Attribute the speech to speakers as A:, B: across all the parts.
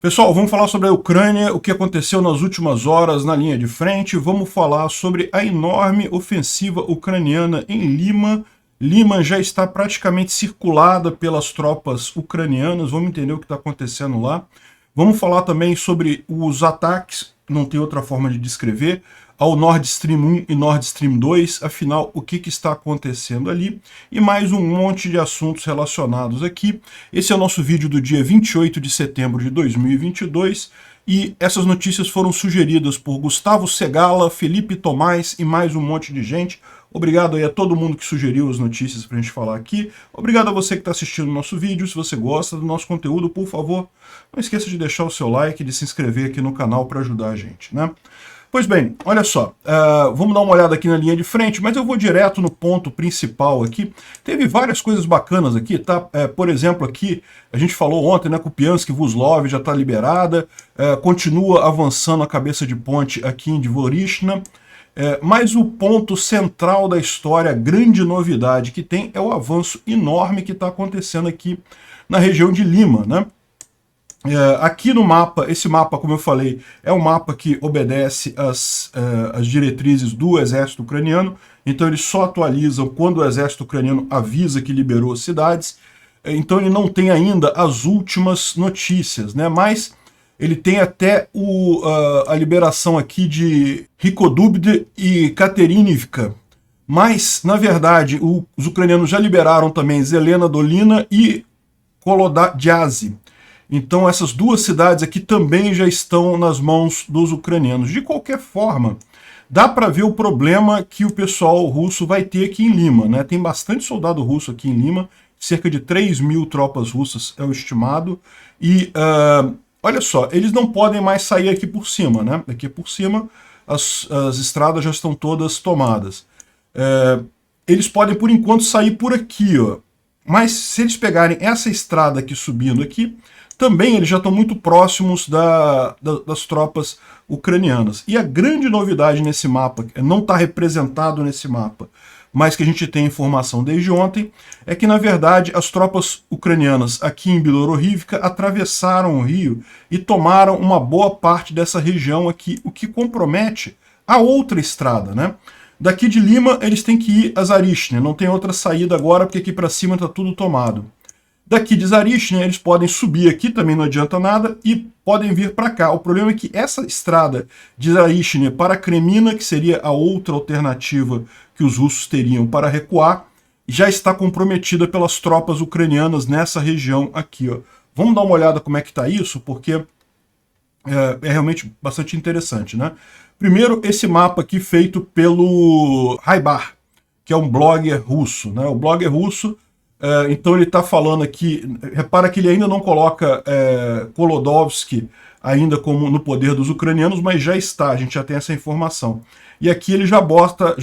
A: Pessoal, vamos falar sobre a Ucrânia, o que aconteceu nas últimas horas na linha de frente. Vamos falar sobre a enorme ofensiva ucraniana em Lima. Lima já está praticamente circulada pelas tropas ucranianas. Vamos entender o que está acontecendo lá. Vamos falar também sobre os ataques, não tem outra forma de descrever, ao Nord Stream 1 e Nord Stream 2, afinal, o que está acontecendo ali, e mais um monte de assuntos relacionados aqui. Esse é o nosso vídeo do dia 28 de setembro de 2022, e essas notícias foram sugeridas por Gustavo Segala, Felipe Tomás e mais um monte de gente. Obrigado aí a todo mundo que sugeriu as notícias para a gente falar aqui. Obrigado a você que está assistindo o nosso vídeo. Se você gosta do nosso conteúdo, por favor, não esqueça de deixar o seu like e de se inscrever aqui no canal para ajudar a gente, né? Pois bem, olha só, vamos dar uma olhada aqui na linha de frente, mas eu vou direto no ponto principal aqui. Teve várias coisas bacanas aqui, tá? Por exemplo, aqui, a gente falou ontem, né, Kupiansk, Vuslov já está liberada, continua avançando a cabeça de ponte aqui em Dvorishna, mas o ponto central da história, a grande novidade que tem, é o avanço enorme que está acontecendo aqui na região de Lima, né? Aqui no mapa, esse mapa, como eu falei, é um mapa que obedece às diretrizes do exército ucraniano, então eles só atualizam quando o exército ucraniano avisa que liberou cidades, então ele não tem ainda as últimas notícias, né? Mas ele tem até a liberação aqui de Rikodubde e Katerinivka, mas, na verdade, os ucranianos já liberaram também Zelena Dolina e Kolodyazi. Então essas duas cidades aqui também já estão nas mãos dos ucranianos. De qualquer forma, dá para ver o problema que o pessoal russo vai ter aqui em Lima, né? Tem bastante soldado russo aqui em Lima, cerca de 3.000 tropas russas é o estimado. E olha só, eles não podem mais sair aqui por cima, né? Aqui por cima as estradas já estão todas tomadas. Eles podem, por enquanto, sair por aqui, ó. Mas se eles pegarem essa estrada aqui subindo aqui, também eles já estão muito próximos das tropas ucranianas. E a grande novidade nesse mapa, não está representado nesse mapa, mas que a gente tem informação desde ontem, é que, na verdade, as tropas ucranianas aqui em Bilororivka atravessaram o rio e tomaram uma boa parte dessa região aqui, o que compromete a outra estrada, né? Daqui de Lima, eles têm que ir a Zarishne, não tem outra saída agora, porque aqui para cima está tudo tomado. Daqui de Zarishne, eles podem subir aqui, também não adianta nada, e podem vir para cá. O problema é que essa estrada de Zarishne para Kremina, que seria a outra alternativa que os russos teriam para recuar, já está comprometida pelas tropas ucranianas nessa região aqui, ó. Vamos dar uma olhada como é que está isso, porque é realmente bastante interessante, né? Primeiro, esse mapa aqui feito pelo Raibar, que é um blogger russo, né? O blogger russo, então ele está falando aqui, repara que ele ainda não coloca Kolodovsky ainda como no poder dos ucranianos, mas já está, a gente já tem essa informação. E aqui ele já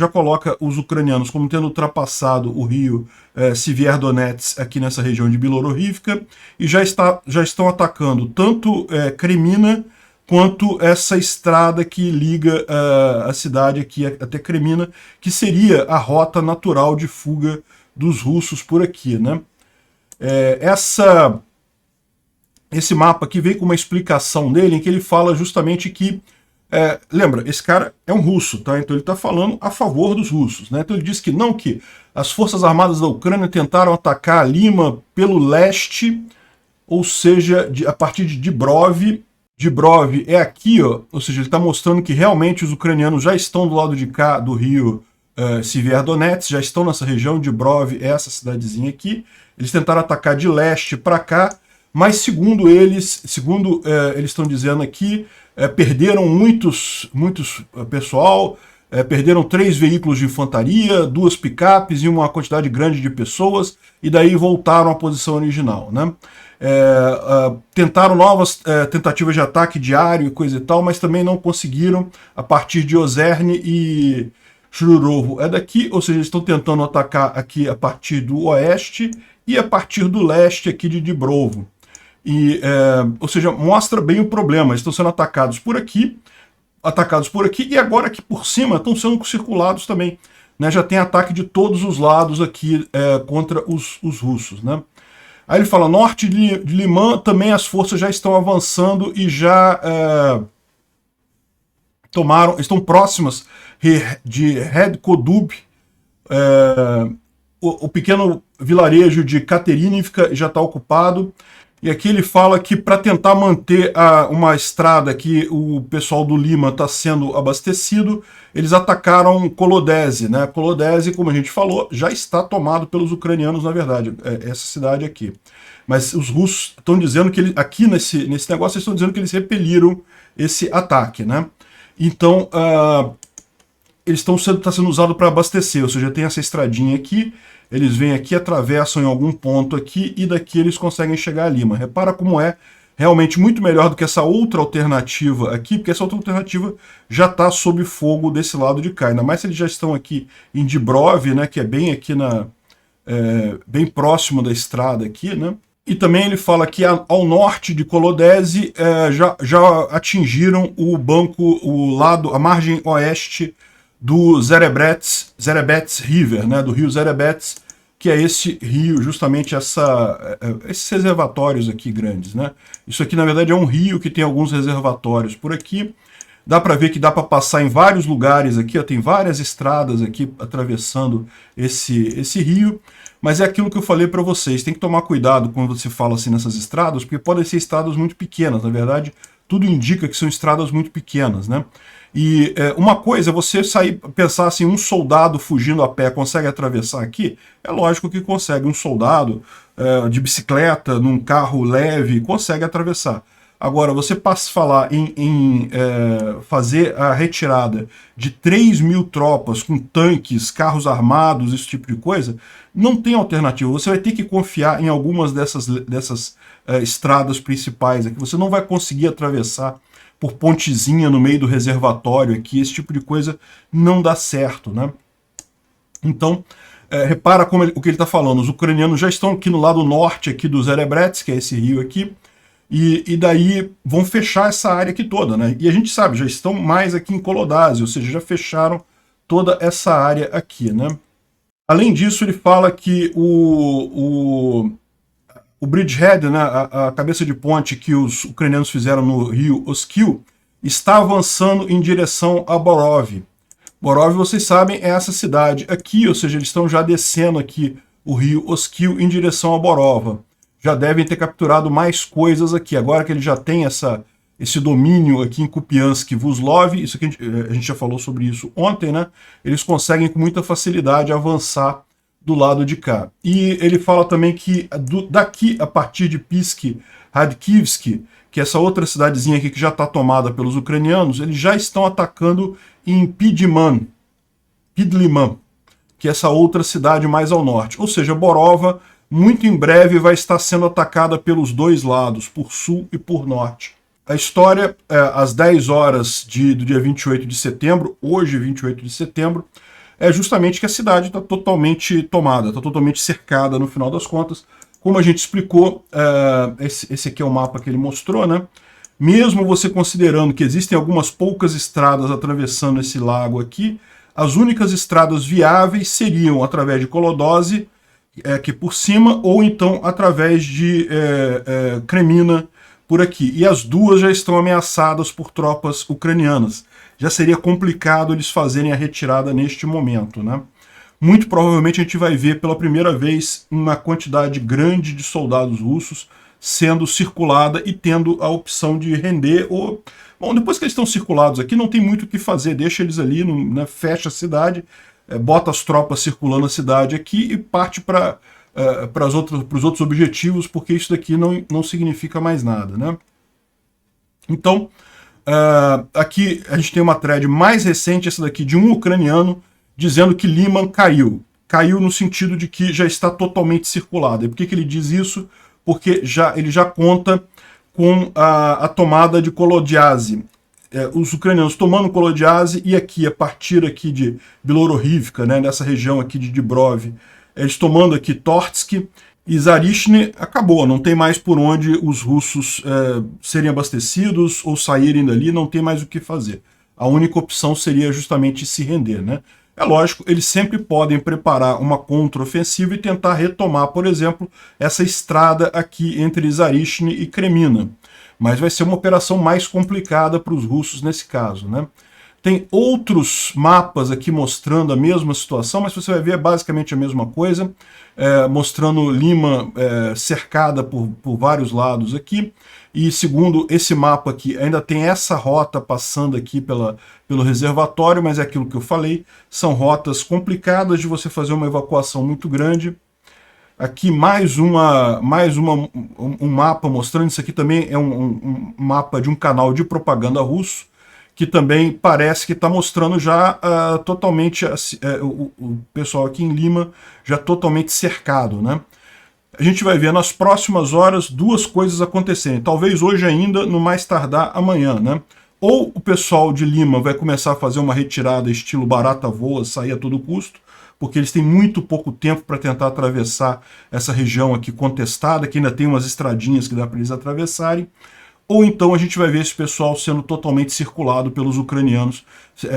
A: coloca os ucranianos como tendo ultrapassado o rio Sivierdonetsk aqui nessa região de Bilororivka, e já estão atacando tanto Kremina quanto essa estrada que liga a cidade aqui até Kremina, que seria a rota natural de fuga dos russos por aqui, né? Esse mapa aqui vem com uma explicação dele, em que ele fala justamente que, lembra, esse cara é um russo, tá? Então ele está falando a favor dos russos, né? Então ele diz que não, que as forças armadas da Ucrânia tentaram atacar Lima pelo leste, ou seja, a partir de Dibrov. Dibrov é aqui, ó, ou seja, ele está mostrando que realmente os ucranianos já estão do lado de cá do rio Sivierdonetsk, já estão nessa região. Dibrov é essa cidadezinha aqui. Eles tentaram atacar de leste para cá, mas segundo eles estão dizendo aqui, perderam muitos pessoal, perderam 3 veículos de infantaria, 2 picapes e uma quantidade grande de pessoas, e daí voltaram à posição original, né? Tentaram novas tentativas de ataque diário e coisa e tal, mas também não conseguiram a partir de Ozerne e Shururovo. É daqui, ou seja, eles estão tentando atacar aqui a partir do oeste e a partir do leste aqui de Dibrovo. Ou seja, mostra bem o problema. Eles estão sendo atacados por aqui, e agora aqui por cima estão sendo circulados também, né? Já tem ataque de todos os lados aqui contra os russos, né? Aí ele fala, norte de Liman também as forças já estão avançando e já estão próximas de Red Kodub, o pequeno vilarejo de Katerinivka já está ocupado. E aqui ele fala que para tentar manter uma estrada que o pessoal do Lima está sendo abastecido, eles atacaram Kolodeze, né? Kolodeze, como a gente falou, já está tomado pelos ucranianos, na verdade, essa cidade aqui. Mas os russos estão dizendo que aqui nesse negócio, eles estão dizendo que eles repeliram esse ataque, né? Então, eles está sendo usado para abastecer, ou seja, tem essa estradinha aqui, eles vêm aqui, atravessam em algum ponto aqui e daqui eles conseguem chegar a Lima. Repara como é realmente muito melhor do que essa outra alternativa aqui, porque essa outra alternativa já está sob fogo desse lado de cá. Ainda mais se eles já estão aqui em Dibrov, né, que é bem aqui bem próximo da estrada aqui, né? E também ele fala que ao norte de Kolodeze já atingiram a margem oeste do Zerebets River, né, do rio Zerebets, que é esse rio, justamente esses reservatórios aqui grandes, né? Isso aqui, na verdade, é um rio que tem alguns reservatórios por aqui. Dá para ver que dá para passar em vários lugares aqui, ó, tem várias estradas aqui atravessando esse rio, mas é aquilo que eu falei para vocês, tem que tomar cuidado quando se fala assim nessas estradas, porque podem ser estradas muito pequenas, na verdade, tudo indica que são estradas muito pequenas, né? E uma coisa é você pensar assim, um soldado fugindo a pé consegue atravessar aqui? É lógico que consegue, um soldado de bicicleta, num carro leve, consegue atravessar. Agora, você falar em fazer a retirada de 3.000 tropas com tanques, carros armados, esse tipo de coisa, não tem alternativa. Você vai ter que confiar em algumas dessas estradas principais aqui. Você não vai conseguir atravessar por pontezinha no meio do reservatório aqui, esse tipo de coisa não dá certo, né? Então, repara o que ele está falando, os ucranianos já estão aqui no lado norte aqui do Zerebrets, que é esse rio aqui, e daí vão fechar essa área aqui toda, né? E a gente sabe, já estão mais aqui em Kolodeze, ou seja, já fecharam toda essa área aqui, né? Além disso, ele fala que o bridgehead, né, a cabeça de ponte que os ucranianos fizeram no rio Oskil, está avançando em direção a Borov. Borov, vocês sabem, é essa cidade aqui, ou seja, eles estão já descendo aqui o rio Oskil em direção a Borova. Já devem ter capturado mais coisas aqui, agora que ele já tem esse domínio aqui em Kupiansk e Vuslov, isso aqui a gente já falou sobre isso ontem, né? Eles conseguem com muita facilidade avançar do lado de cá. E ele fala também que daqui, a partir de Pisk-Radkivsk, que é essa outra cidadezinha aqui que já está tomada pelos ucranianos, eles já estão atacando em Pidliman, que é essa outra cidade mais ao norte. Ou seja, Borova, muito em breve, vai estar sendo atacada pelos dois lados, por sul e por norte. A história, às 10 horas do dia 28 de setembro, hoje 28 de setembro, é justamente que a cidade está totalmente tomada, está totalmente cercada no final das contas. Como a gente explicou, esse aqui é o mapa que ele mostrou, né? Mesmo você considerando que existem algumas poucas estradas atravessando esse lago aqui, as únicas estradas viáveis seriam através de Kolodeze, aqui por cima, ou então através de Kremina por aqui. E as duas já estão ameaçadas por tropas ucranianas. Já seria complicado eles fazerem a retirada neste momento, né? Muito provavelmente a gente vai ver pela primeira vez uma quantidade grande de soldados russos sendo circulada e tendo a opção de render ou... Bom, depois que eles estão circulados aqui, não tem muito o que fazer, deixa eles ali, né, fecha a cidade, bota as tropas circulando a cidade aqui e parte para os outros objetivos, porque isso daqui não significa mais nada, né? Então, aqui a gente tem uma thread mais recente, essa daqui, de um ucraniano, dizendo que Liman caiu. Caiu no sentido de que já está totalmente circulada. E por que ele diz isso? Porque ele já conta com a tomada de Kolodyazi. Os ucranianos tomando Kolodyazi e aqui, a partir aqui de Bilororivka, né, nessa região aqui de Dibrov, eles tomando aqui Tortsk e Zarishny, acabou, não tem mais por onde os russos serem abastecidos ou saírem dali, não tem mais o que fazer. A única opção seria justamente se render, né? É lógico, eles sempre podem preparar uma contraofensiva e tentar retomar, por exemplo, essa estrada aqui entre Zarishny e Kremina. Mas vai ser uma operação mais complicada para os russos nesse caso, né? Tem outros mapas aqui mostrando a mesma situação, mas você vai ver basicamente a mesma coisa, mostrando Lima cercada por vários lados aqui. E segundo esse mapa aqui, ainda tem essa rota passando aqui pelo reservatório, mas é aquilo que eu falei, são rotas complicadas de você fazer uma evacuação muito grande. Aqui um mapa mostrando, isso aqui também é um mapa de um canal de propaganda russo, que também parece que está mostrando já totalmente o pessoal aqui em Lima já totalmente cercado, né? A gente vai ver nas próximas horas duas coisas acontecerem, talvez hoje ainda, no mais tardar amanhã, né? Ou o pessoal de Lima vai começar a fazer uma retirada estilo barata voa, sair a todo custo, porque eles têm muito pouco tempo para tentar atravessar essa região aqui contestada, que ainda tem umas estradinhas que dá para eles atravessarem. Ou então a gente vai ver esse pessoal sendo totalmente circulado pelos ucranianos,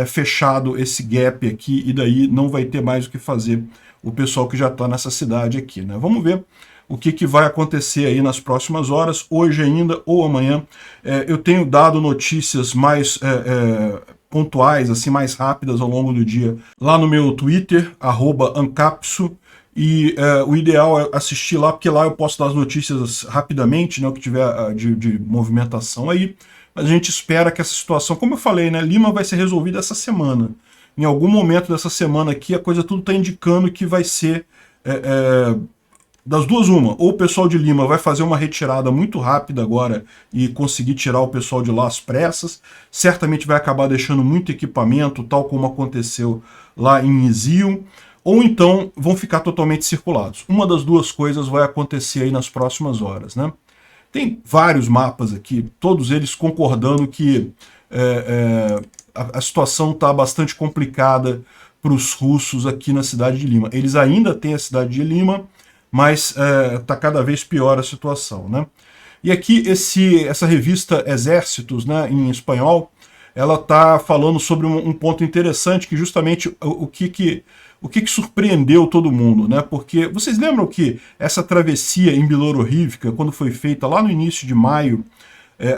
A: fechado esse gap aqui, e daí não vai ter mais o que fazer o pessoal que já está nessa cidade aqui, né? Vamos ver o que vai acontecer aí nas próximas horas, hoje ainda ou amanhã. Eu tenho dado notícias mais pontuais, assim, mais rápidas ao longo do dia, lá no meu Twitter, @ancapso, e o ideal é assistir lá, porque lá eu posso dar as notícias rapidamente, né, o que tiver de movimentação aí. Mas a gente espera que essa situação, como eu falei, né, Lima vai ser resolvida essa semana. Em algum momento dessa semana aqui, a coisa tudo está indicando que vai ser das duas uma. Ou o pessoal de Lima vai fazer uma retirada muito rápida agora e conseguir tirar o pessoal de lá às pressas. Certamente vai acabar deixando muito equipamento, tal como aconteceu lá em Izium. Ou então vão ficar totalmente circulados. Uma das duas coisas vai acontecer aí nas próximas horas, né? Tem vários mapas aqui, todos eles concordando que a situação está bastante complicada para os russos aqui na cidade de Lima. Eles ainda têm a cidade de Lima, mas está cada vez pior a situação, né? E aqui essa revista Exércitos, né, em espanhol, ela está falando sobre um ponto interessante, que justamente o que surpreendeu todo mundo, né? Porque vocês lembram que essa travessia em Bilororivka, quando foi feita lá no início de maio,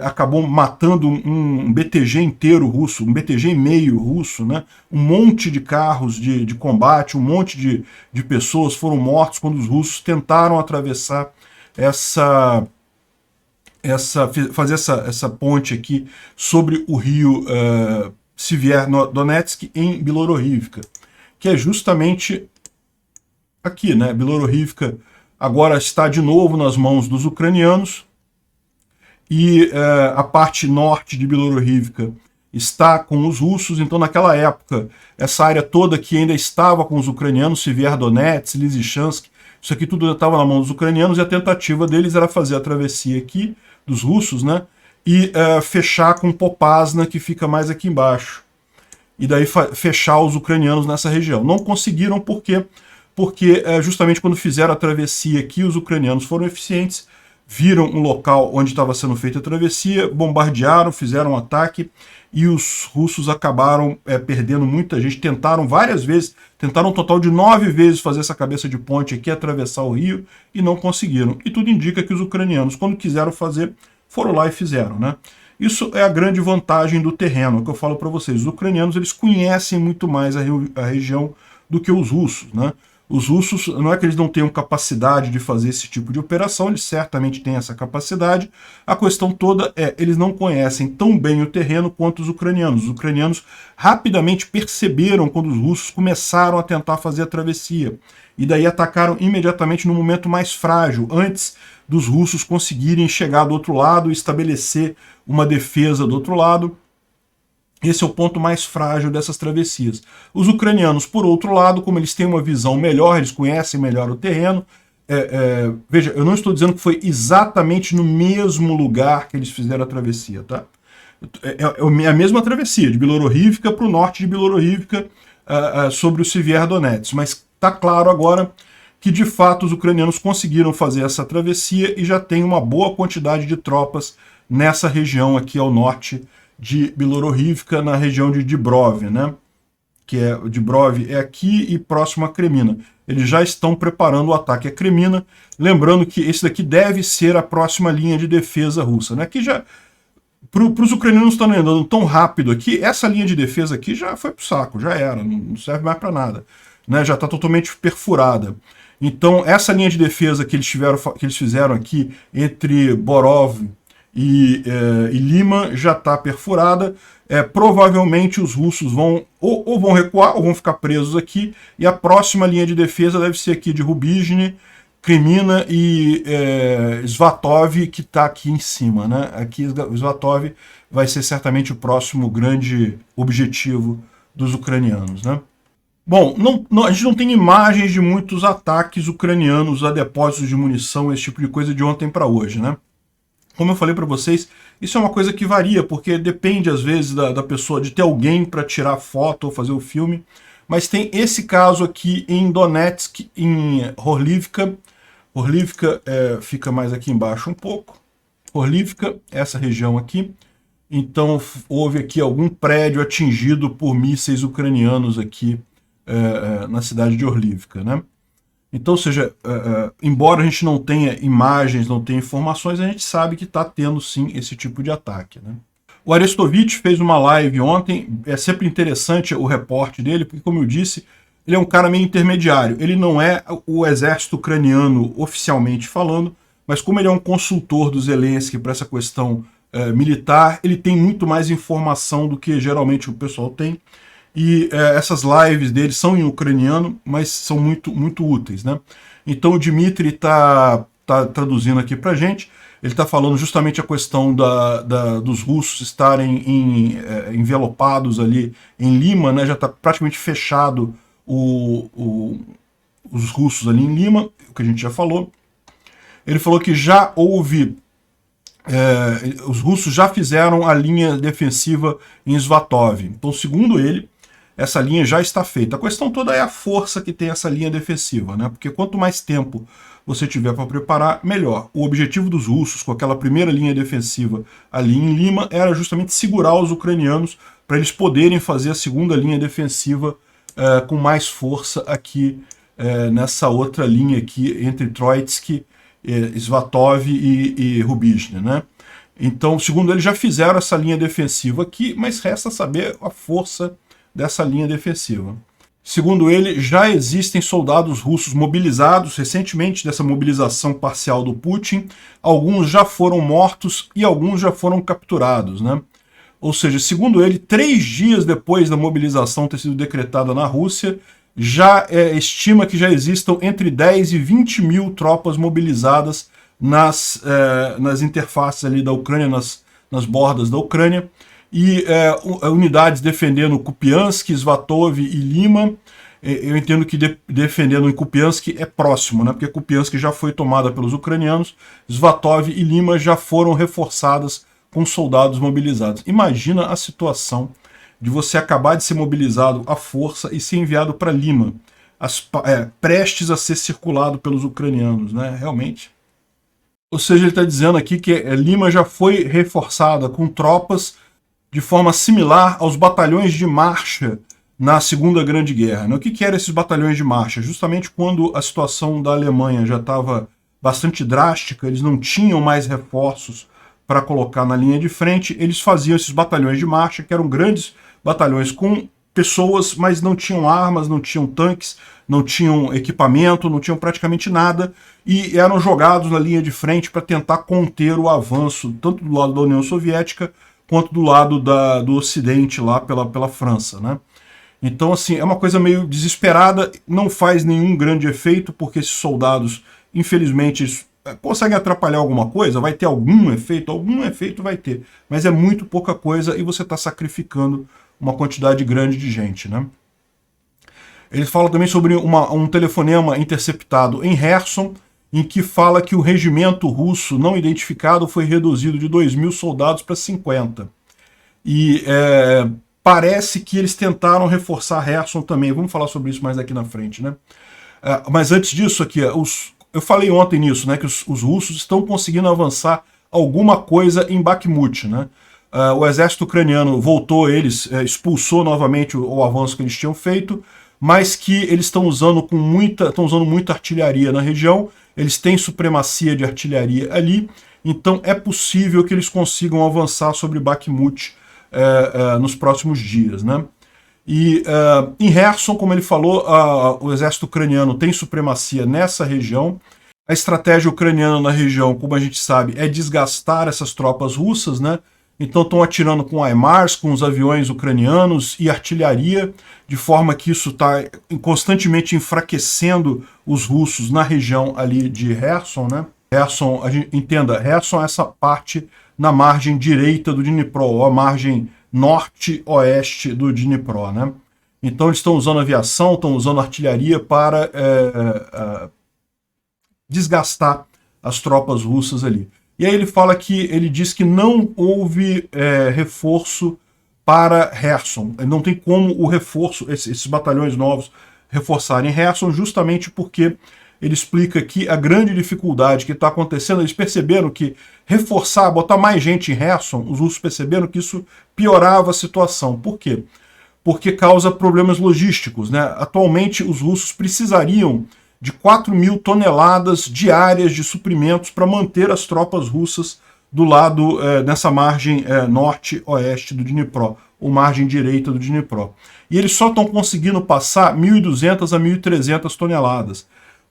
A: acabou matando um BTG inteiro russo, um BTG e meio russo, né? Um monte de carros de combate, um monte de pessoas foram mortos quando os russos tentaram atravessar fazer essa ponte aqui sobre o rio Sievierodonetsk em Bilororivka, que é justamente aqui, né? Bilororivka agora está de novo nas mãos dos ucranianos, e a parte norte de Bilororivka está com os russos. Então naquela época, essa área toda que ainda estava com os ucranianos, Sievierodonetsk, Lysychansk, isso aqui tudo estava na mão dos ucranianos, e a tentativa deles era fazer a travessia aqui, dos russos, né? E fechar com Popasna, que fica mais aqui embaixo. E daí fechar os ucranianos nessa região. Não conseguiram, por quê? Porque justamente quando fizeram a travessia aqui, os ucranianos foram eficientes, viram um local onde estava sendo feita a travessia, bombardearam, fizeram um ataque, e os russos acabaram perdendo muita gente. Tentaram várias vezes, tentaram um total de 9 vezes fazer essa cabeça de ponte aqui, atravessar o rio, e não conseguiram. E tudo indica que os ucranianos, quando quiseram fazer, foram lá e fizeram, né? Isso é a grande vantagem do terreno, que eu falo para vocês. Os ucranianos, eles conhecem muito mais a região do que os russos, né? Os russos, não é que eles não tenham capacidade de fazer esse tipo de operação, eles certamente têm essa capacidade. A questão toda eles não conhecem tão bem o terreno quanto os ucranianos. Os ucranianos rapidamente perceberam quando os russos começaram a tentar fazer a travessia. E daí atacaram imediatamente no momento mais frágil, antes dos russos conseguirem chegar do outro lado e estabelecer uma defesa do outro lado. Esse é o ponto mais frágil dessas travessias. Os ucranianos, por outro lado, como eles têm uma visão melhor, eles conhecem melhor o terreno. Veja, eu não estou dizendo que foi exatamente no mesmo lugar que eles fizeram a travessia, tá? É a mesma travessia, de Bilororivka para o norte de Bilororivka, sobre o Sievierodonetsk. Mas está claro agora que, de fato, os ucranianos conseguiram fazer essa travessia e já tem uma boa quantidade de tropas nessa região aqui ao norte de Bilororivka, na região de Dibrov, né? que é de Brov, é aqui e próximo a Kremina. Eles já estão preparando o ataque a Kremina, lembrando que esse daqui deve ser a próxima linha de defesa russa, né? Aqui já, para os ucranianos estão andando tão rápido aqui, essa linha de defesa aqui já foi pro saco, já era, não serve mais para nada, né? Já está totalmente perfurada. Então, essa linha de defesa que eles fizeram aqui entre Borov e Lima já está perfurada. Provavelmente os russos vão ou vão recuar ou vão ficar presos aqui, e a próxima linha de defesa deve ser aqui de Rubizhne, Kremina e Svatov, que está aqui em cima, né? Aqui Svatov vai ser certamente o próximo grande objetivo dos ucranianos, né? Bom, a gente não tem imagens de muitos ataques ucranianos a depósitos de munição, esse tipo de coisa de ontem para hoje, né? Como eu falei para vocês, isso é uma coisa que varia, porque depende às vezes da pessoa, de ter alguém para tirar foto ou fazer o filme. Mas tem esse caso aqui em Donetsk, em Horlivka. Horlivka fica mais aqui embaixo um pouco. Horlivka, essa região aqui. Então houve aqui algum prédio atingido por mísseis ucranianos aqui na cidade de Horlivka, né? Então, ou seja, embora a gente não tenha imagens, não tenha informações, a gente sabe que está tendo sim esse tipo de ataque, né? O Arestovich fez uma live ontem, é sempre interessante o reporte dele, porque, como eu disse, ele é um cara meio intermediário. Ele não é o exército ucraniano oficialmente falando, mas como ele é um consultor do Zelensky para essa questão militar, ele tem muito mais informação do que geralmente o pessoal tem. E essas lives dele são em ucraniano, mas são muito úteis, né? Então o Dmitry tá traduzindo aqui pra gente. Ele está falando justamente a questão dos russos estarem envelopados ali em Lima, né? Já está praticamente fechado os russos ali em Lima, o que a gente já falou. Ele falou que já houve... os russos já fizeram a linha defensiva em Svatov. Então, segundo ele, essa linha já está feita. A questão toda é a força que tem essa linha defensiva, né? Porque quanto mais tempo você tiver para preparar, melhor. O objetivo dos russos, com aquela primeira linha defensiva ali em Lima, era justamente segurar os ucranianos para eles poderem fazer a segunda linha defensiva com mais força aqui nessa outra linha aqui entre Troitsky, Svatov e Rubizhne, né? Então, segundo ele, já fizeram essa linha defensiva aqui, mas resta saber a força dessa linha defensiva. Segundo ele, já existem soldados russos mobilizados recentemente dessa mobilização parcial do Putin. Alguns já foram mortos e alguns já foram capturados, né? Ou seja, segundo ele, 3 dias depois da mobilização ter sido decretada na Rússia, já estima que já existam entre 10 e 20 mil tropas mobilizadas nas interfaces ali da Ucrânia, nas bordas da Ucrânia, e unidades defendendo Kupiansk, Svatov e Lima. Eu entendo que defendendo em Kupiansk é próximo, né? Porque Kupiansk já foi tomada pelos ucranianos, Svatov e Lima já foram reforçadas com soldados mobilizados. Imagina a situação de você acabar de ser mobilizado à força e ser enviado para Lima, prestes a ser circulado pelos ucranianos, né? Realmente. Ou seja, ele está dizendo aqui que Lima já foi reforçada com tropas de forma similar aos batalhões de marcha na Segunda Grande Guerra. O que eram esses batalhões de marcha? Justamente quando a situação da Alemanha já estava bastante drástica, eles não tinham mais reforços para colocar na linha de frente, eles faziam esses batalhões de marcha, que eram grandes batalhões com pessoas, mas não tinham armas, não tinham tanques, não tinham equipamento, não tinham praticamente nada, e eram jogados na linha de frente para tentar conter o avanço, tanto do lado da União Soviética, quanto do lado do Ocidente, lá pela França, né? Então, assim, é uma coisa meio desesperada, não faz nenhum grande efeito, porque esses soldados, infelizmente, conseguem atrapalhar alguma coisa, vai ter algum efeito vai ter, mas é muito pouca coisa e você está sacrificando uma quantidade grande de gente, né? Ele fala também sobre um telefonema interceptado em Kherson, em que fala que o regimento russo não identificado foi reduzido de 2.000 soldados para 50. E parece que eles tentaram reforçar Kherson também. Vamos falar sobre isso mais aqui na frente, né? Mas antes disso aqui, eu falei ontem nisso, né, que os russos estão conseguindo avançar alguma coisa em Bakhmut, né? O exército ucraniano voltou, expulsou novamente o avanço que eles tinham feito, mas que eles estão usando muita artilharia na região, eles têm supremacia de artilharia ali, então é possível que eles consigam avançar sobre Bakhmut nos próximos dias, né? E em Kherson, como ele falou, o exército ucraniano tem supremacia nessa região. A estratégia ucraniana na região, como a gente sabe, é desgastar essas tropas russas, né? Então estão atirando com HIMARS, com os aviões ucranianos e artilharia, de forma que isso está constantemente enfraquecendo os russos na região ali de Kherson, né? Kherson, entenda, Kherson é essa parte na margem direita do Dnipro, ou a margem norte-oeste do Dnipro, né? Então eles estão usando aviação, estão usando artilharia para desgastar as tropas russas ali. E aí ele diz que não houve reforço para Kherson. Não tem como o reforço, esses batalhões novos reforçarem Kherson, justamente porque ele explica que a grande dificuldade que está acontecendo, eles perceberam que reforçar, botar mais gente em Kherson, os russos perceberam que isso piorava a situação. Por quê? Porque causa problemas logísticos, né? Atualmente os russos precisariam de 4.000 toneladas diárias de suprimentos para manter as tropas russas do lado, nessa margem norte-oeste do Dnipro, ou margem direita do Dnipro. E eles só estão conseguindo passar 1.200 a 1.300 toneladas,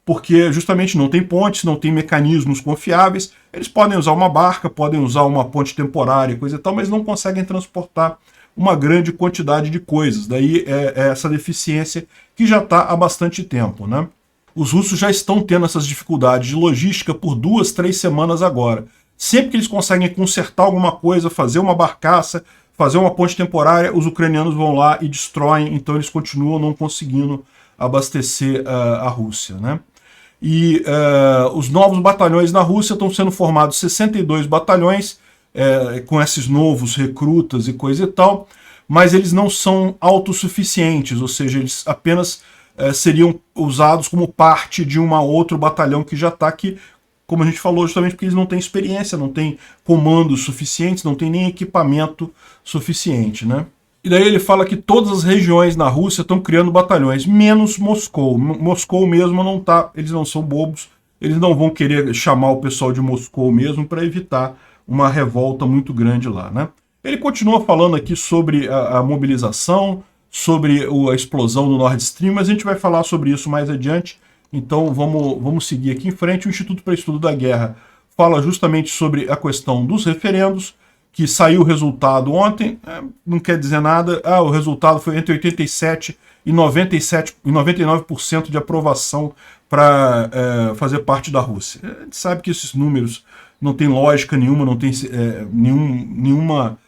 A: porque justamente não tem pontes, não tem mecanismos confiáveis. Eles podem usar uma barca, podem usar uma ponte temporária, coisa e tal, mas não conseguem transportar uma grande quantidade de coisas. Daí é essa deficiência que já está há bastante tempo, né? Os russos já estão tendo essas dificuldades de logística por 2, 3 semanas agora. Sempre que eles conseguem consertar alguma coisa, fazer uma barcaça, fazer uma ponte temporária, os ucranianos vão lá e destroem, então eles continuam não conseguindo abastecer a Rússia, né? E os novos batalhões na Rússia estão sendo formados 62 batalhões, com esses novos recrutas e coisa e tal, mas eles não são autossuficientes, ou seja, eles apenas seriam usados como parte de um outro batalhão que já está aqui, como a gente falou, justamente porque eles não têm experiência, não têm comandos suficientes, não têm nem equipamento suficiente, né? E daí ele fala que todas as regiões na Rússia estão criando batalhões, menos Moscou. Moscou mesmo não tá, eles não são bobos, eles não vão querer chamar o pessoal de Moscou mesmo para evitar uma revolta muito grande lá, né? Ele continua falando aqui sobre a mobilização, sobre a explosão do Nord Stream, mas a gente vai falar sobre isso mais adiante, então vamos seguir aqui em frente. O Instituto para Estudo da Guerra fala justamente sobre a questão dos referendos, que saiu o resultado ontem, não quer dizer nada, o resultado foi entre 87% e 99% de aprovação para fazer parte da Rússia. A gente sabe que esses números não tem lógica nenhuma, não tem nenhuma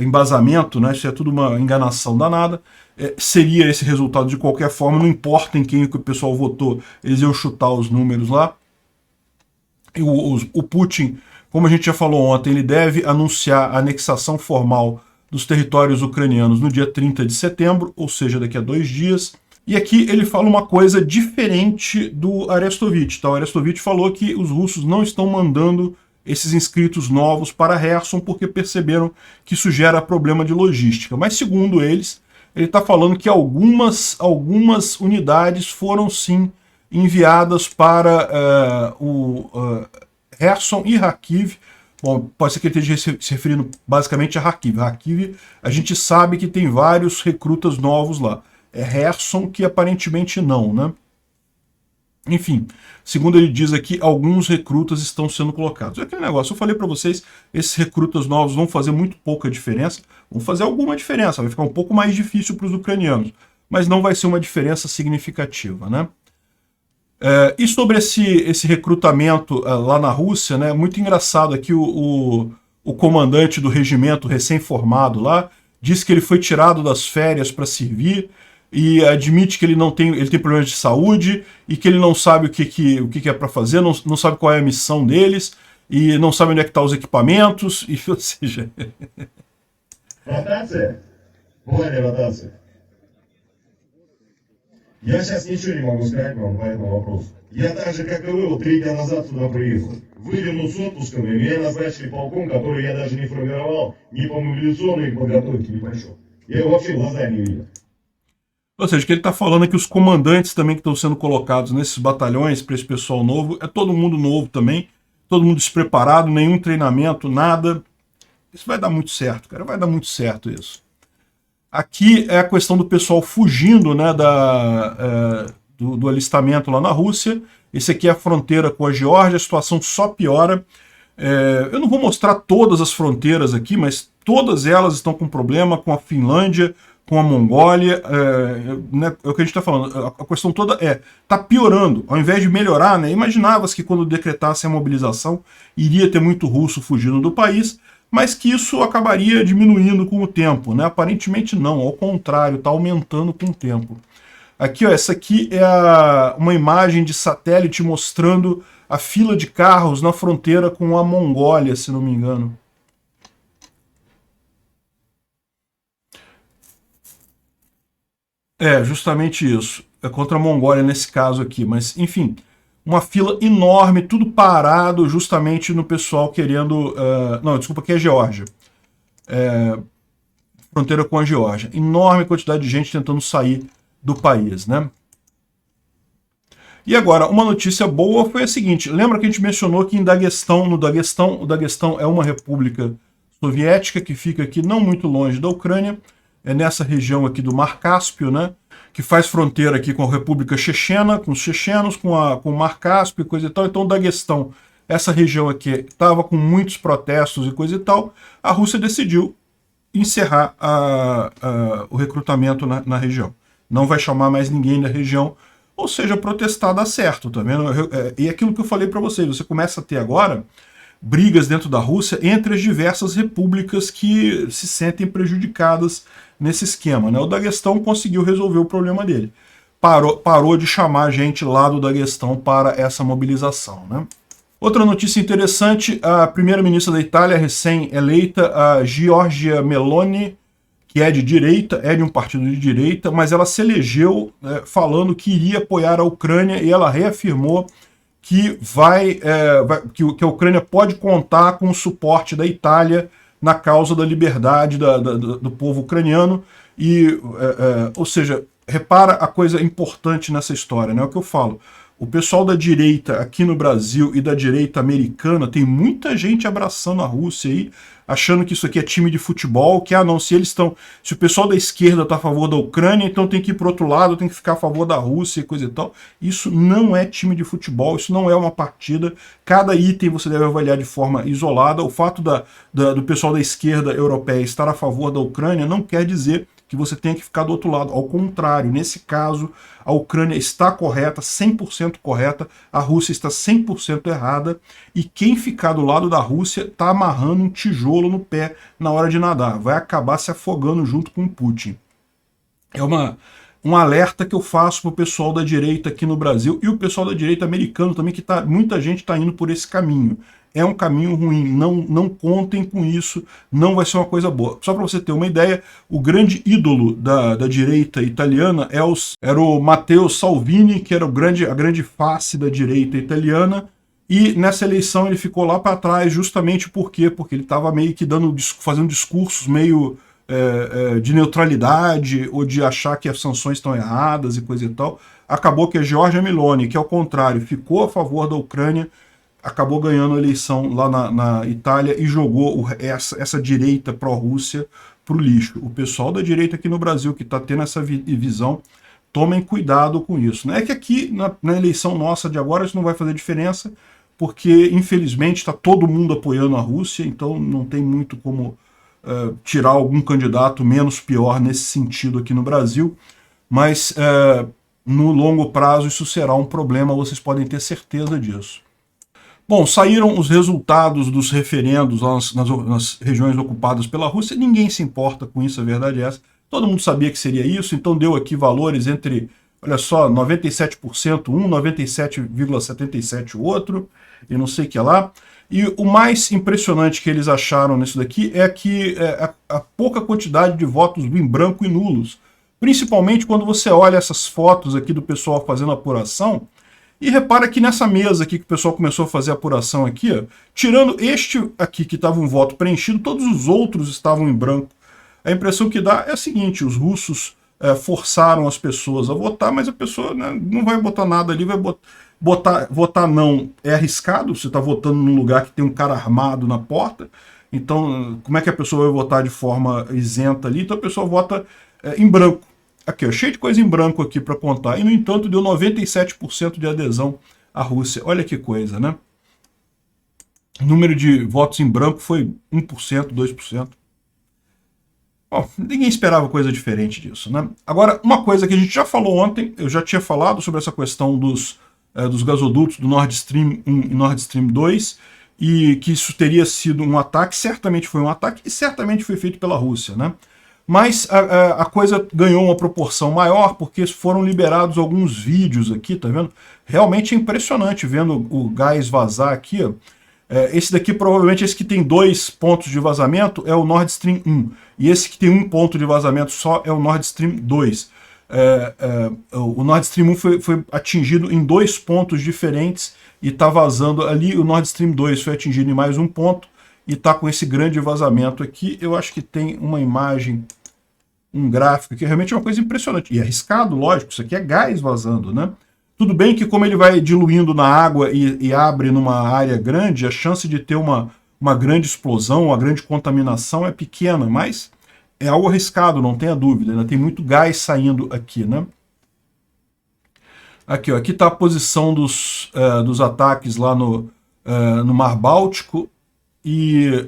A: embasamento, né? Isso é tudo uma enganação danada. Seria esse resultado de qualquer forma, não importa em quem o pessoal votou, eles iam chutar os números lá. E o Putin, como a gente já falou ontem, ele deve anunciar a anexação formal dos territórios ucranianos no dia 30 de setembro, ou seja, daqui a 2 dias. E aqui ele fala uma coisa diferente do Arestovich. Tá? O Arestovich falou que os russos não estão mandando esses inscritos novos para Kherson porque perceberam que isso gera problema de logística. Mas segundo eles, ele está falando que algumas unidades foram sim enviadas para Kherson e Kharkiv. Bom, pode ser que ele esteja se referindo basicamente a Kharkiv. Kharkiv, a gente sabe que tem vários recrutas novos lá. É Kherson que aparentemente não, né? Enfim, segundo ele diz aqui, alguns recrutas estão sendo colocados. É aquele negócio, eu falei para vocês, esses recrutas novos vão fazer muito pouca diferença, vão fazer alguma diferença, vai ficar um pouco mais difícil para os ucranianos, mas não vai ser uma diferença significativa, né? E sobre esse recrutamento lá na Rússia, né, muito engraçado aqui o comandante do regimento recém-formado lá, disse que ele foi tirado das férias para servir, e admite que ele tem problemas de saúde e que ele não sabe o que é para fazer, não sabe qual é a missão deles e não sabe onde é que estão os equipamentos, e, ou seja...
B: Ротация? Была ротация? Я сейчас ничего не могу сказать вам по этому вопросу. Я так же, как и вы, 3 дня назад сюда приехал. выдернул с отпуском, и меня назначили полком, который я даже не формировал, ни по мобилизационной подготовке не пошел. Я его вообще в глаза не видел.
A: Ou seja, o que ele está falando é que os comandantes também que estão sendo colocados nesses batalhões para esse pessoal novo, é todo mundo novo também, todo mundo despreparado, nenhum treinamento, nada. Isso vai dar muito certo, cara, vai dar muito certo isso. Aqui é a questão do pessoal fugindo, né, do alistamento lá na Rússia. Esse aqui é a fronteira com a Geórgia, a situação só piora. Eu não vou mostrar todas as fronteiras aqui, mas todas elas estão com problema, com a Finlândia, com a Mongólia, né, é o que a gente está falando, a questão toda está piorando, ao invés de melhorar, né, imaginava-se que quando decretasse a mobilização, iria ter muito russo fugindo do país, mas que isso acabaria diminuindo com o tempo, né, aparentemente não, ao contrário, está aumentando com o tempo. Aqui, ó, essa aqui é uma imagem de satélite mostrando a fila de carros na fronteira com a Mongólia, se não me engano. Justamente isso. É contra a Mongólia nesse caso aqui, mas enfim, uma fila enorme, tudo parado justamente no pessoal querendo... não, desculpa, aqui é a Geórgia. Fronteira com a Geórgia. Enorme quantidade de gente tentando sair do país, né? E agora, uma notícia boa foi a seguinte, lembra que a gente mencionou que em Daguestão, o Daguestão é uma república soviética que fica aqui não muito longe da Ucrânia, é nessa região aqui do Mar Cáspio, né, que faz fronteira aqui com a República Chechena, com os chechenos, com o Mar Cáspio e coisa e tal. Então, Daguestão, essa região aqui, estava com muitos protestos e coisa e tal. A Rússia decidiu encerrar o recrutamento na região. Não vai chamar mais ninguém da região, ou seja, protestar dá certo, tá vendo? E aquilo que eu falei para vocês, você começa a ter agora brigas dentro da Rússia entre as diversas repúblicas que se sentem prejudicadas nesse esquema, né? O Daguestão conseguiu resolver o problema dele. Parou de chamar gente lá do Daguestão para essa mobilização, né? Outra notícia interessante, a primeira-ministra da Itália, recém-eleita, a Giorgia Meloni, que é de direita, é de um partido de direita, mas ela se elegeu falando que iria apoiar a Ucrânia e ela reafirmou que que a Ucrânia pode contar com o suporte da Itália na causa da liberdade do povo ucraniano. Ou seja, repara a coisa importante nessa história, né? É o que eu falo. O pessoal da direita aqui no Brasil e da direita americana, tem muita gente abraçando a Rússia aí, achando que isso aqui é time de futebol, que não, se o pessoal da esquerda está a favor da Ucrânia, então tem que ir para o outro lado, tem que ficar a favor da Rússia e coisa e tal. Isso não é time de futebol, isso não é uma partida. Cada item você deve avaliar de forma isolada. O fato do pessoal da esquerda europeia estar a favor da Ucrânia não quer dizer que você tenha que ficar do outro lado. Ao contrário, nesse caso, a Ucrânia está correta, 100% correta, a Rússia está 100% errada, e quem ficar do lado da Rússia está amarrando um tijolo no pé na hora de nadar, vai acabar se afogando junto com o Putin. É um alerta que eu faço para o pessoal da direita aqui no Brasil, e o pessoal da direita americano também, que muita gente está indo por esse caminho. É um caminho ruim, não contem com isso, não vai ser uma coisa boa. Só para você ter uma ideia, o grande ídolo da direita italiana era o Matteo Salvini, que era a grande face da direita italiana, e nessa eleição ele ficou lá para trás justamente por quê? Porque ele estava meio que fazendo discursos meio de neutralidade, ou de achar que as sanções estão erradas e coisa e tal. Acabou que a Giorgia Meloni, que ao contrário, ficou a favor da Ucrânia, acabou ganhando a eleição lá na Itália e jogou essa direita pró-Rússia para o lixo. O pessoal da direita aqui no Brasil que está tendo essa visão, tomem cuidado com isso. É que aqui, na eleição nossa de agora, isso não vai fazer diferença, porque infelizmente está todo mundo apoiando a Rússia, então não tem muito como tirar algum candidato menos pior nesse sentido aqui no Brasil, mas no longo prazo isso será um problema, vocês podem ter certeza disso. Bom, saíram os resultados dos referendos nas regiões ocupadas pela Rússia, ninguém se importa com isso, a verdade é essa. Todo mundo sabia que seria isso, então deu aqui valores entre, olha só, 97% um, 97,77% o outro, e não sei o que lá. E o mais impressionante que eles acharam nisso daqui é que a pouca quantidade de votos em branco e nulos. Principalmente quando você olha essas fotos aqui do pessoal fazendo apuração, E repara que nessa mesa aqui que o pessoal começou a fazer a apuração aqui, ó, tirando este aqui que estava um voto preenchido, todos os outros estavam em branco. A impressão que dá é a seguinte, os russos forçaram as pessoas a votar, mas a pessoa, né, não vai botar nada ali, vai votar não é arriscado, você está votando num lugar que tem um cara armado na porta, então como é que a pessoa vai votar de forma isenta ali? Então a pessoa vota em branco. Aqui, ó, cheio de coisa em branco aqui para contar. E, no entanto, deu 97% de adesão à Rússia. Olha que coisa, né? O número de votos em branco foi 1%, 2%. Bom, ninguém esperava coisa diferente disso, né? Agora, uma coisa que a gente já falou ontem, eu já tinha falado sobre essa questão dos gasodutos do Nord Stream 1 e Nord Stream 2, e que isso teria sido um ataque, certamente foi um ataque, e certamente foi feito pela Rússia, né? Mas a coisa ganhou uma proporção maior porque foram liberados alguns vídeos aqui, tá vendo? Realmente é impressionante vendo o gás vazar aqui, ó. Esse daqui, provavelmente, esse que tem 2 pontos de vazamento é o Nord Stream 1. E esse que tem 1 ponto de vazamento só é o Nord Stream 2. O Nord Stream 1 foi atingido em 2 pontos diferentes e está vazando ali. O Nord Stream 2 foi atingido em mais 1 ponto e está com esse grande vazamento aqui. Eu acho que tem uma imagem, um gráfico, que realmente é uma coisa impressionante. E arriscado, lógico, isso aqui é gás vazando, né? Tudo bem que como ele vai diluindo na água e abre numa área grande, a chance de ter uma grande explosão, uma grande contaminação é pequena, mas é algo arriscado, não tenha dúvida. Ainda tem muito gás saindo aqui, né? Aqui, ó, aqui está a posição dos ataques lá no Mar Báltico. E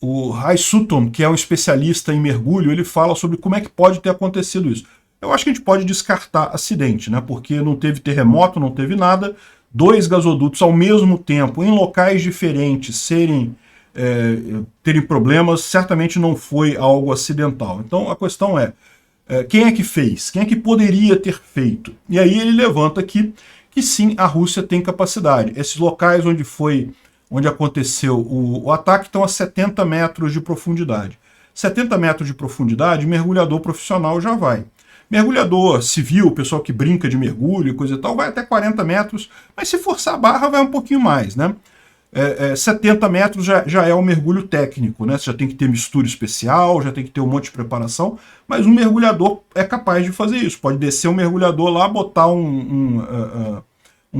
A: o Rai Sutton, que é um especialista em mergulho, ele fala sobre como é que pode ter acontecido isso. Eu acho que a gente pode descartar acidente, né? Porque não teve terremoto, não teve nada. 2 gasodutos ao mesmo tempo, em locais diferentes, terem problemas, certamente não foi algo acidental. Então a questão é, quem é que fez? Quem é que poderia ter feito? E aí ele levanta aqui que sim, a Rússia tem capacidade. Esses locais onde aconteceu o ataque estão a 70 metros de profundidade. 70 metros de profundidade, mergulhador profissional já vai. Mergulhador civil, pessoal que brinca de mergulho e coisa e tal, vai até 40 metros, mas se forçar a barra vai um pouquinho mais, né? 70 metros já é um mergulho técnico, né? Você já tem que ter mistura especial, já tem que ter um monte de preparação, mas um mergulhador é capaz de fazer isso. Pode descer um mergulhador lá, botar um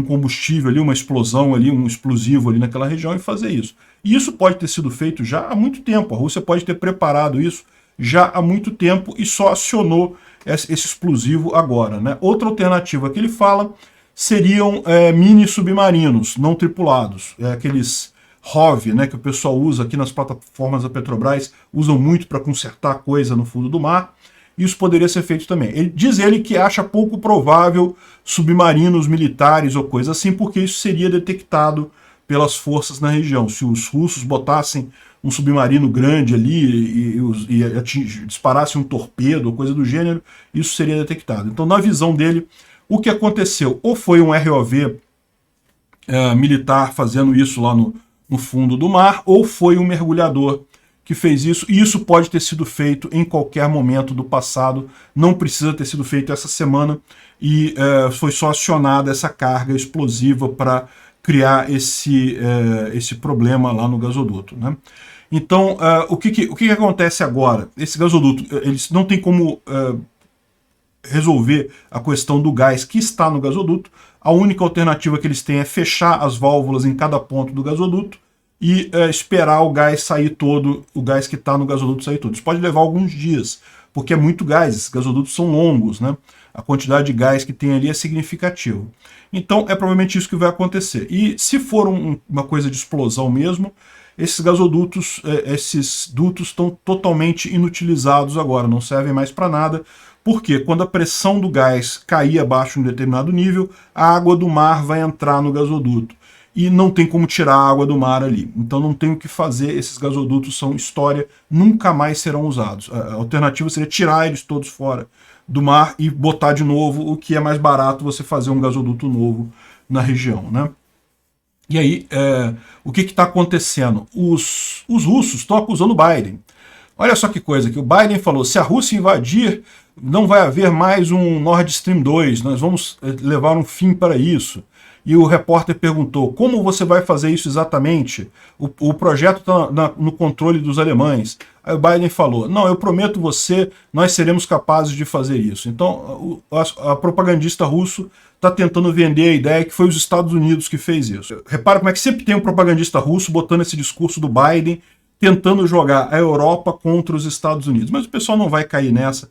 A: combustível ali, uma explosão ali, um explosivo ali naquela região e fazer isso. E isso pode ter sido feito já há muito tempo. A Rússia pode ter preparado isso já há muito tempo e só acionou esse explosivo agora, né? Outra alternativa que ele fala seriam mini submarinos não tripulados, aqueles ROV, né, que o pessoal usa aqui nas plataformas da Petrobras, usam muito para consertar coisa no fundo do mar. Isso poderia ser feito também. Diz ele que acha pouco provável submarinos militares ou coisa assim, porque isso seria detectado pelas forças na região. Se os russos botassem um submarino grande ali e disparassem um torpedo ou coisa do gênero, isso seria detectado. Então, na visão dele, o que aconteceu? Ou foi um ROV militar fazendo isso lá no fundo do mar, ou foi um mergulhador que fez isso, e isso pode ter sido feito em qualquer momento do passado, não precisa ter sido feito essa semana, e foi só acionada essa carga explosiva para criar esse problema lá no gasoduto, né? Então, o que acontece agora? Esse gasoduto, eles não tem como resolver a questão do gás que está no gasoduto. A única alternativa que eles têm é fechar as válvulas em cada ponto do gasoduto e esperar o gás sair todo, o gás que está no gasoduto sair todo. Isso pode levar alguns dias, porque é muito gás, esses gasodutos são longos, né? A quantidade de gás que tem ali é significativa. Então é provavelmente isso que vai acontecer. E se for uma coisa de explosão mesmo, esses gasodutos, esses dutos estão totalmente inutilizados agora, não servem mais para nada, porque quando a pressão do gás cair abaixo de um determinado nível, a água do mar vai entrar no gasoduto. E não tem como tirar a água do mar ali. Então não tem o que fazer, esses gasodutos são história, nunca mais serão usados. A alternativa seria tirar eles todos fora do mar e botar de novo, o que é mais barato você fazer um gasoduto novo na região, né? E aí, o que está acontecendo? Os russos estão acusando o Biden. Olha só que coisa, que o Biden falou, se a Rússia invadir não vai haver mais um Nord Stream 2, nós vamos levar um fim para isso. E o repórter perguntou, como você vai fazer isso exatamente? O projeto está no controle dos alemães. Aí o Biden falou, não, eu prometo você, nós seremos capazes de fazer isso. Então, a propagandista russo está tentando vender a ideia que foi os Estados Unidos que fez isso. Repara como é que sempre tem um propagandista russo botando esse discurso do Biden, tentando jogar a Europa contra os Estados Unidos. Mas o pessoal não vai cair nessa.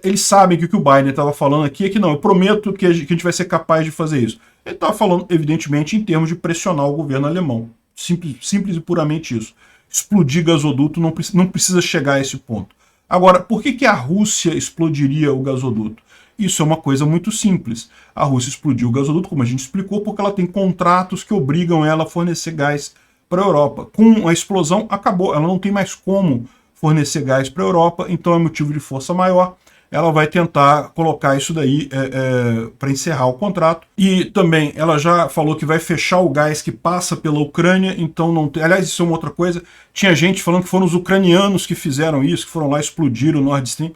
A: Eles sabem que o que o Biden estava falando aqui é que não, eu prometo que a gente vai ser capaz de fazer isso. Ele estava falando, evidentemente, em termos de pressionar o governo alemão. Simples e puramente isso. Explodir gasoduto não precisa chegar a esse ponto. Agora, por que a Rússia explodiria o gasoduto? Isso é uma coisa muito simples. A Rússia explodiu o gasoduto, como a gente explicou, porque ela tem contratos que obrigam ela a fornecer gás para a Europa. Com a explosão, acabou. Ela não tem mais como fornecer gás para a Europa, então é motivo de força maior. Ela vai tentar colocar isso daí para encerrar o contrato. E também ela já falou que vai fechar o gás que passa pela Ucrânia, então não tem... Aliás, isso é uma outra coisa. Tinha gente falando que foram os ucranianos que fizeram isso, que foram lá explodir o Nord Stream.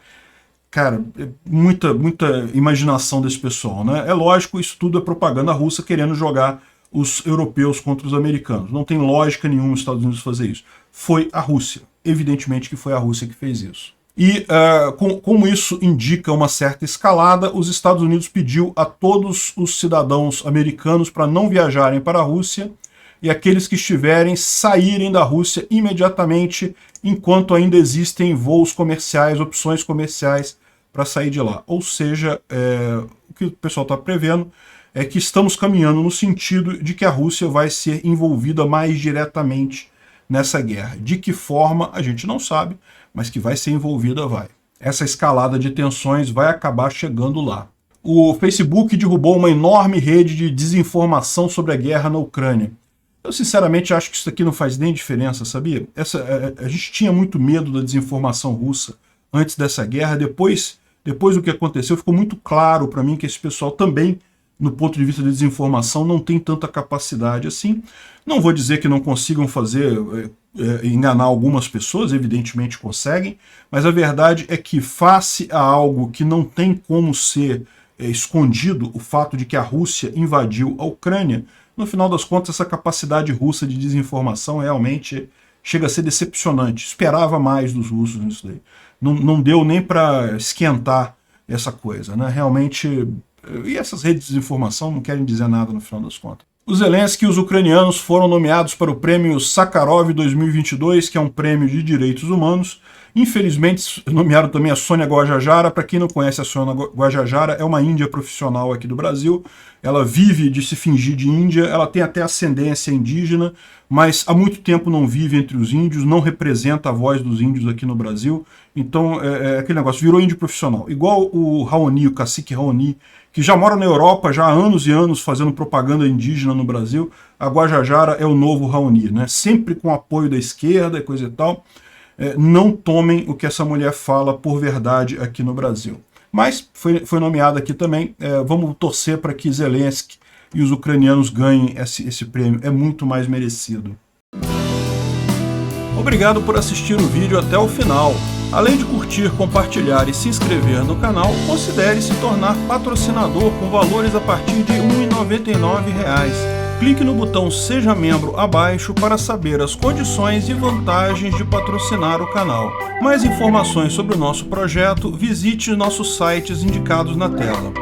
A: Cara, muita imaginação desse pessoal, né? É lógico, isso tudo é propaganda russa querendo jogar os europeus contra os americanos. Não tem lógica nenhuma os Estados Unidos fazer isso. Foi a Rússia. Evidentemente que foi a Rússia que fez isso. E como isso indica uma certa escalada, os Estados Unidos pediu a todos os cidadãos americanos para não viajarem para a Rússia e aqueles que estiverem saírem da Rússia imediatamente enquanto ainda existem voos comerciais, opções comerciais para sair de lá. Ou seja, o que o pessoal está prevendo é que estamos caminhando no sentido de que a Rússia vai ser envolvida mais diretamente nessa guerra. De que forma, a gente não sabe, mas que vai ser envolvida, vai. Essa escalada de tensões vai acabar chegando lá. O Facebook derrubou uma enorme rede de desinformação sobre a guerra na Ucrânia. Eu, sinceramente, acho que isso aqui não faz nem diferença, sabia? A gente tinha muito medo da desinformação russa antes dessa guerra. Depois do que aconteceu, ficou muito claro para mim que esse pessoal também, no ponto de vista de desinformação, não tem tanta capacidade assim. Não vou dizer que não consigam enganar algumas pessoas, evidentemente conseguem, mas a verdade é que, face a algo que não tem como ser escondido, o fato de que a Rússia invadiu a Ucrânia, no final das contas, essa capacidade russa de desinformação realmente chega a ser decepcionante. Esperava mais dos russos nisso daí. Não deu nem para esquentar essa coisa, né? Realmente... E essas redes de desinformação não querem dizer nada no final das contas. Os Zelensky e os ucranianos foram nomeados para o prêmio Sakharov 2022, que é um prêmio de direitos humanos. Infelizmente, nomearam também a Sônia Guajajara. Para quem não conhece, a Sônia Guajajara é uma índia profissional aqui do Brasil. Ela vive de se fingir de índia, ela tem até ascendência indígena, mas há muito tempo não vive entre os índios, não representa a voz dos índios aqui no Brasil. Então, aquele negócio, virou índio profissional. Igual o Raoni, o cacique Raoni, que já mora na Europa já há anos e anos fazendo propaganda indígena no Brasil. A Guajajara é o novo Raoni, né? Sempre com apoio da esquerda e coisa e tal. Não tomem o que essa mulher fala por verdade aqui no Brasil. Mas foi nomeada aqui também. Vamos torcer para que Zelensky e os ucranianos ganhem esse prêmio. É muito mais merecido. Obrigado por assistir o vídeo até o final. Além de curtir, compartilhar e se inscrever no canal, considere se tornar patrocinador com valores a partir de R$ 1,99. Clique no botão Seja Membro abaixo para saber as condições e vantagens de patrocinar o canal. Mais informações sobre o nosso projeto, visite nossos sites indicados na tela.